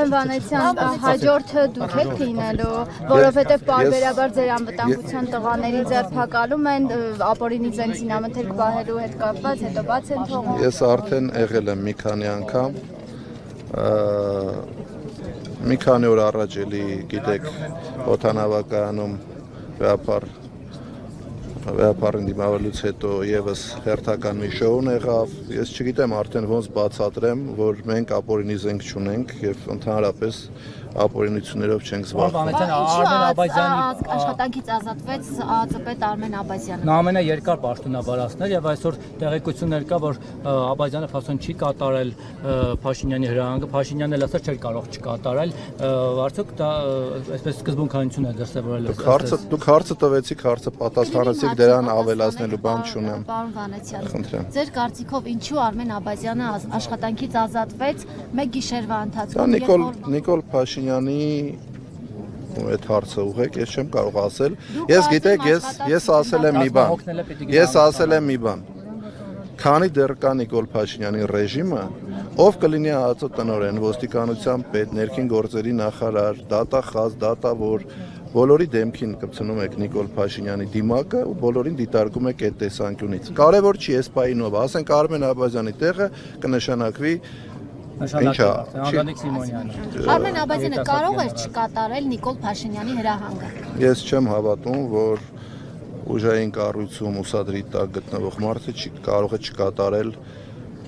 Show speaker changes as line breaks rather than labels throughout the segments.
Պարոն Վանեցյան, հաջորդը դուք եք լինելու, որովհետև պարբերաբար ձեր անվտանգության տղաների ձերբակալում են, ապօրինի զենք զինամթերք պահելու հետ կապված, հետո բաց են թողում։
Ես արդեն եղել եմ մի քանի անգամ, մի քանի օր առաջ էլի գիտեք օդանավակայանում վեհապարին դիմավորելուց հետո եւս հերթական մի շոուն եղավ, ես չգիտեմ արդեն ոնց բացատրեմ, որ մենք ապօրինի զենք չունենք եւ ընդհանրապես ապօրինություններով չենք զբաղվում։
Աշխատանքից ազատվեց ԱԱԾ-պետ Արմեն Աբազյանը։
Նա ամենաերկար պաշտոնավարածն էր եւ այսօր տեղեկություններ կա, որ Աբազյանը ֆասոն չի կատարել Փաշինյանի հրահանգը, Փաշինյանն էլ ասաց չէր կարող չկատարել, արդյոք դա այսպես սկզբունքայնություն է դրսևորել։
Դուք հարցը տվեցիք, հարցը պատասխանեցիք, դրան ավելացնելու բան չունեմ։
Պարոն Վանեցյան, ձեր կարծիքով ինչու Արմեն Աբազյանը աշխատանքից ազատվեց մեկ գիշերվա ընթացքում։
Նիկոլ Փաշինյանի այդ հարցը ուղղեք, ես չեմ կարող ասել։ Ես գիտեք, ես ասել եմ մի բան։ Քանի դեռ կա Նիկոլ Փաշինյանի ռեժիմը, ով կլինի ԱԱԾ տնօրեն, ոստիկանության պետ, ներքին գործերի նախարար, դատախազ, դատավոր, բոլորի դեմքին կպցնում եք Նիկոլ Փաշինյանի դիմակը ու բոլորին դիտարկում եք այդ տեսանկյունից։ Կարևոր չի այս պայինով, ասենք Արմեն Աբազյանի տեղը կնշանակվի
Արմեն Աբազյանը կարող էր չկատարել Նիկոլ Փաշինյանի հրահանգը։
Ես չեմ հավատում, որ ուժային կառույցում ուսադրի տակ գտնվող մարդը կարող է չկատարել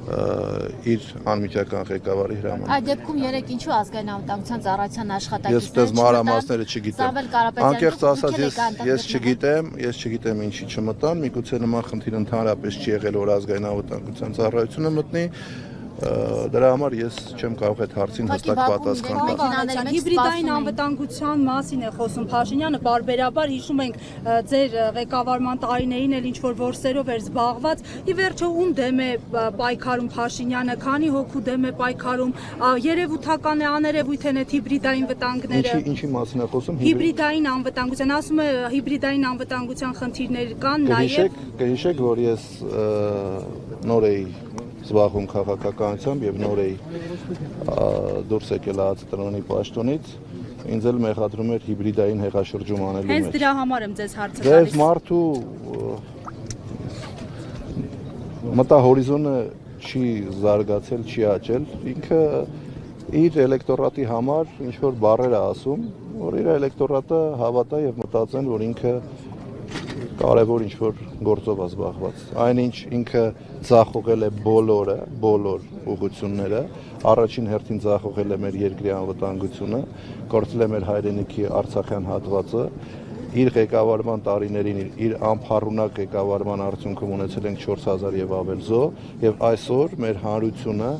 իր անմիջական ղեկավարի հրամանը։
Այդ դեպքում երեք ինչու ազգային անվտանգության ծառայության աշխատակիցները
ես դες մանրամասները չգիտեմ։ Անկեղծ ասած ես չգիտեմ ինչի չմտան, միգուցե նման խնդիր ընդհանրապես չի եղել, որ ազգային անվտանգության ծառայությունը մտնի։ Դրա համար ես չեմ կարող այդ հարցին հստակ պատասխան տալ։
Հիբրիդային անվտանգության մասին է խոսում Փաշինյանը, բարբերաբար հիշում ենք ձեր ղեկավարման տարիներին էլ ինչ որ որսերով էր զբաղված, ի վերջո ում դեմ է պայքարում Փաշինյանը, քանի հոգու դեմ է պայքարում, երևութական է աներևույթ են այդ հիբրիդային վտանգները։
Ինչի մասին է խոսում։
Հիբրիդային անվտանգության, ասում է հիբրիդային անվտանգության խնդիրներ կան նաև։
Կհիշեք, որ ես նոր էի զբաղվում քաղաքականությամբ եւ նոր էի դուրս եկել ԱԱԾ տնօրենի պաշտոնից, ինձ էլ մեղադրում էր հիբրիդային հեղաշրջում անելու մեջ։
Հենց դրա համար եմ ձեզ հարցը տալիս։
Ձեզ մարդու մտահորիզոնը չի զարգացել, չի աճել, ինքը իր էլեկտորատի համար ինչ որ բառեր է ասում, որ իր էլեկտորատը հավատա եւ մտածեն, որ ինքը կարևոր ինչ որ գործով է զբաղված։ Այնինչ ինքը ձախողել է բոլոր ուղղությունները, առաջին հերթին ձախողել է մեր երկրի անվտանգությունը, կորցրել է մեր հայրենիքի արցախյան հատվածը, իր ղեկավարման տարիներին իր անփառունակ ղեկավարման արդյունքում ունեցել ենք 4000 եւ ավել զոհ, եւ այսօր մեր հանրությունը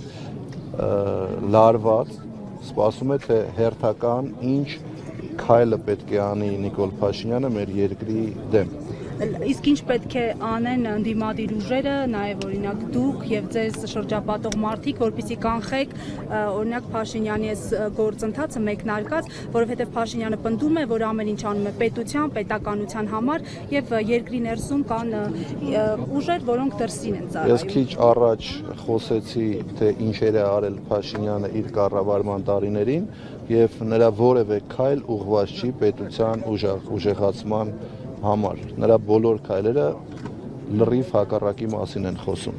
լարված սպասում է թե հերթական ինչ քայլը պետք է անի Նիկոլ Փաշինյանը մեր երկրի դեմ։
Իսկ ինչ պետք է անեն ընդդիմադիր ուժերը, նաև օրինակ դուք եւ ձեզ շրջապատող մարդիկ, որպեսզի կանխեք օրինակ Փաշինյանի այս գործընթացը մեկնարկած, որովհետեւ Փաշինյանը պնդում է, որ ամեն ինչ անում է պետության, պետականության համար եւ երկրի ներսում կան ուժեր, որոնք դրսին են ծառայում։
Ես քիչ առաջ խոսեցի, թե ինչեր է արել Փաշինյանը իր կառավարման տարիներին եւ նրա որևէ քայլ ուղղված չի պետության ուժեղացման համար, նրա բոլոր քայլերը լրիվ հակառակի մասին են խոսում։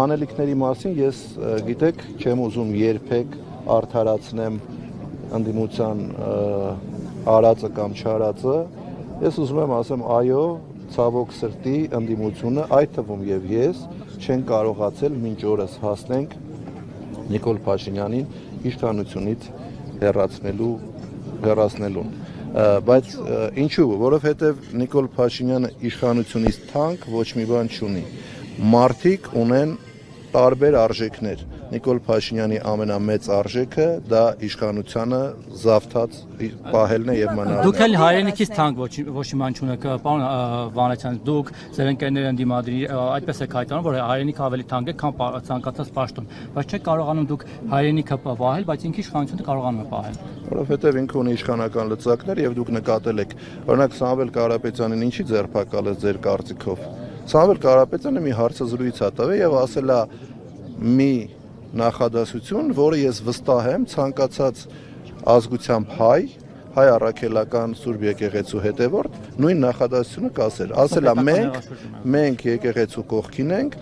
Անելիքների մասին ես գիտեք չեմ ուզում երբեք արդարացնեմ ընդդիմության արածը կամ չարածը, ես ուզում եմ ասեմ այո, ցավոք սրտի ընդդիմությունը, այդ թվում եւ ես չեն կարողացել մինչ օրս հասնենք Նիկոլ Փաշինյանին իշխանությունից հեռացնելուն։ Բայց ինչու, որովհետև Նիկոլ Փաշինյանը իշխանությունից թանկ ոչ մի բան չունի։ Մարդիկ ունեն տարբեր արժեքներ։ Նիկոլ Փաշինյանի ամենամեծ արժեքը դա իշխանությանը զավթած պահելն է եւ մնալն է։
Դուք էլ հայրենիքից թանկ ոչ մի բան չունեք, պարոն Վանեցյան, դուք ձեր ընկերները ընդդիմադիր այդպես եք հայտարարում, որ հայրենիքը ավելի թանկ է, քան ցանկացած պաշտոն, բայց չեք կարողանում դուք հայրենիքը պահել, բայց ինքը իշխանությունը կարողանում է պահել։
Որովհետեւ ինքը ունի իշխանական լծակներ եւ դուք նկատել եք, օրինակ Սամվել Կարապետյանին ինչի ձերբակալեց ձեր կարծիքով։ Սամվել Կարապետյանը մի հարցազրույց ա տվել եւ ասել է մի նախադասություն, որը ես վստահ եմ ցանկացած ազգությամբ հայ առաքելական Սուրբ եկեղեցու հետևորդ նույն նախադասությունը կասել։ Ասելա մենք եկեղեցու կողքին ենք